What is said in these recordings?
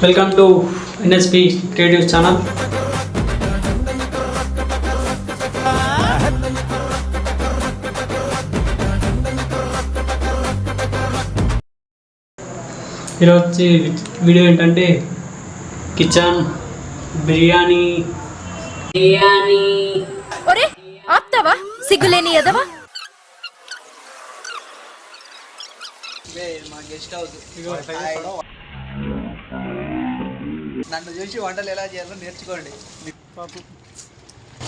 Welcome to NSP creative channel. ఈరోజు video ఏంటంటే kitchen biryani. ఒరే ఆప్తావా సిగ్గులేని ఎదవా. మా గెస్ట్ హౌస్ నన్ను చూసి వంటలు ఎలా చేయాలో నేర్చుకోండి.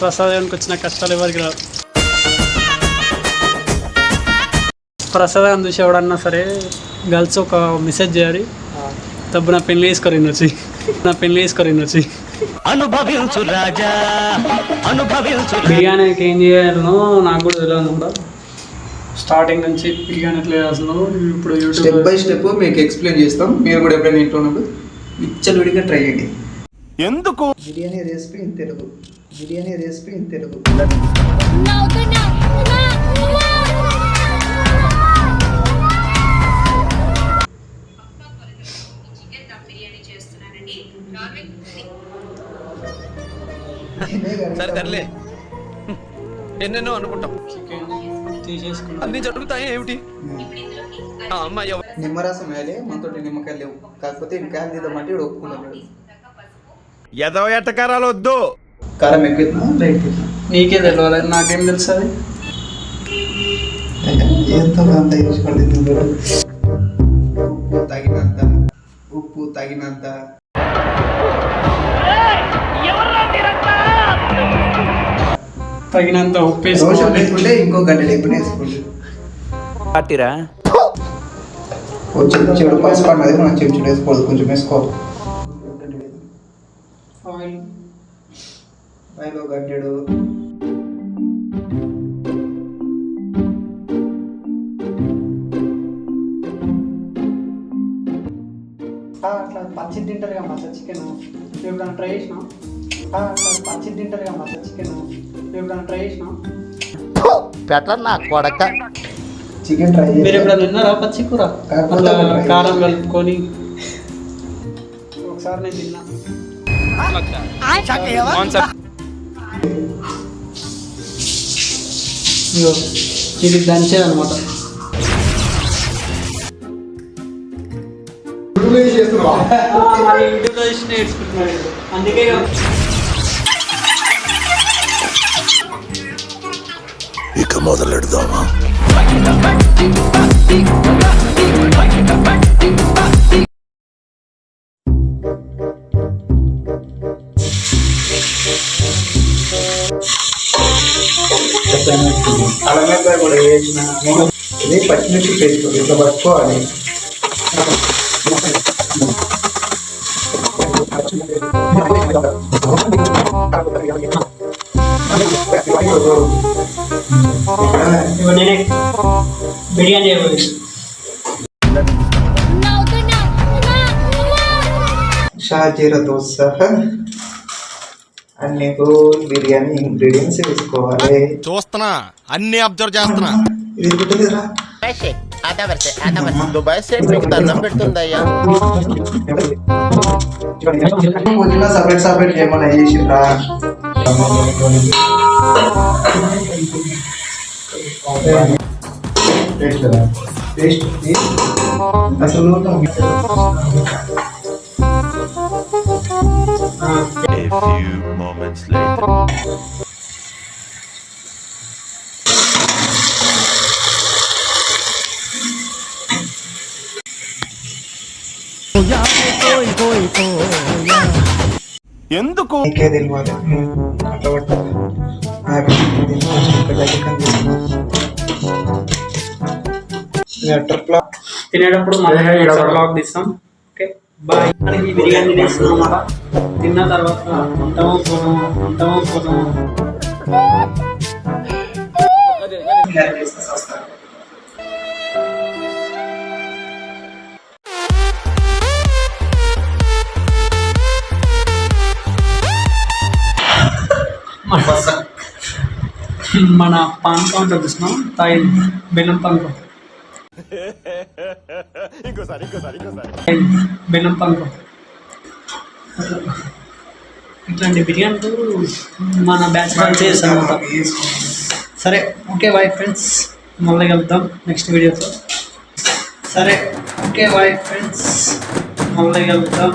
ప్రసాదానికి వచ్చిన కష్టాలు ఎవరికి రావు. ప్రసాదం చూసి ఎవడన్నా సరే గర్ల్స్ ఒక మెసేజ్ చేయాలి, తప్పు నా పెళ్లి వేసుకొని వచ్చి అనుభవించు రాజా అనుభవించు. బిర్యానీకి ఏం చేయాలనో నాకు కూడా తెలియదు కూడా. స్టార్టింగ్ నుంచి బిర్యానీ ఎట్లా చేయాల్సిందో ఇప్పుడు స్టెప్ బై స్టెప్ మీకు ఎక్స్ప్లెయిన్ చేస్తాం. మీరు కూడా ఎప్పుడైనా ఇంట్లో ఉన్నప్పుడు విచ్చలవిడిగా ట్రై చేయండి. ఎందుకు బిర్యానీ రెసిపీ ఇన్ తెలుగు. సరే తరలే, ఎన్నెన్నో అనుకుంటాం, అన్ని జరుగుతాయి ఏమిటి. అమ్మాయి నిమ్మరసం వేయాలి, మనతోటి నిమ్మకాయలు లేవు. కాకపోతే నిమ్మకాయలు తీద్దామంటే ఇప్పుడు ఒప్పుకున్నాడు. ఎదవ ఎట్టకారాలు వద్దు. కారం ఎక్కువ లైట్ నీకే తెలియాలి, నాకేం తెలుసు అది. ఎంతో అంత చూసుకోండి. ఉప్పు తగినంత తగినంత ఉప్పు దోషం వేసుకుంటే ఇంకో గడ్డ లేకుండా వేసుకోండి. చెడు పసుపు అన్నది మనం చెంచుడు వేసుకోవాలి, కొంచెం వేసుకోవాలి. ఆయిల్ గడ్డెడు అట్లా పచ్చి తింటారు కదా మసాలా చికెన్, ఎప్పుడైనా ట్రై చేసినాం. అట్లా పచ్చి తింటారు కదా మసాలా చికెన్, ఎప్పుడైనా ట్రై చేసినాం. పెట్టన్నా కొడక చికెన్ ట్రై మీరు ఎప్పుడైనా తిన్నారా పచ్చి కూర? అట్లా కారం కలుపుకొని ఒకసారి నేను తిన్నా. ఇగో ఇది దంచేది అనమాట. మరి యూట్యూబ్లో చూసి నేర్చుకుంటున్నాడు, అందుకే ఇక మొదలెడదామా. అలమిరపకాయ కూడా వేసిన ఇది పచ్చిమిర్చి పేస్ట్ ఇట్లా పట్టుకోవాలి. బిర్యానీ షాజీరాతో సహా అన్ని హోల్ బిర్యానీ ఇంగ్రీడియంట్స్ వేసుకోవాలి. చూస్తున్నా, అన్ని అబ్జర్వ్ చేస్తున్నా. ఇది పెట్టలేదురా దుబాయ్ సెట్ మీకు దండం పెడుతుందయ్యా. పుదీనా సపరేట్ ఏమన్నా చేసిండ్రా? అసలు A few moments later. ఎందుకు నీకే తెలియాలి. తినేటప్పుడు మళ్ళీ బ్లాగ్ తీస్తాం. Okay bye. ఈ బిర్యానీ తినేస్తున్నాం అన్నమాట. తిన్న తర్వాత ఉంటాము మన పాన్ కౌంటర్ చూసినాం, తాయి బెల్లం పాన్ కౌంటర్. ఇంకోసారి బెల్లం పాన్ కౌంటర్. ఇట్లాంటి బిర్యానీలు మన బ్యాచ్ వాళ్ళు చేస్తాం అనమాట. సరే ఓకే బాయ్ ఫ్రెండ్స్, మళ్ళీ కలుద్దాం నెక్స్ట్ వీడియోతో. సరే ఓకే బాయ్ ఫ్రెండ్స్, మళ్ళీ కలుద్దాం.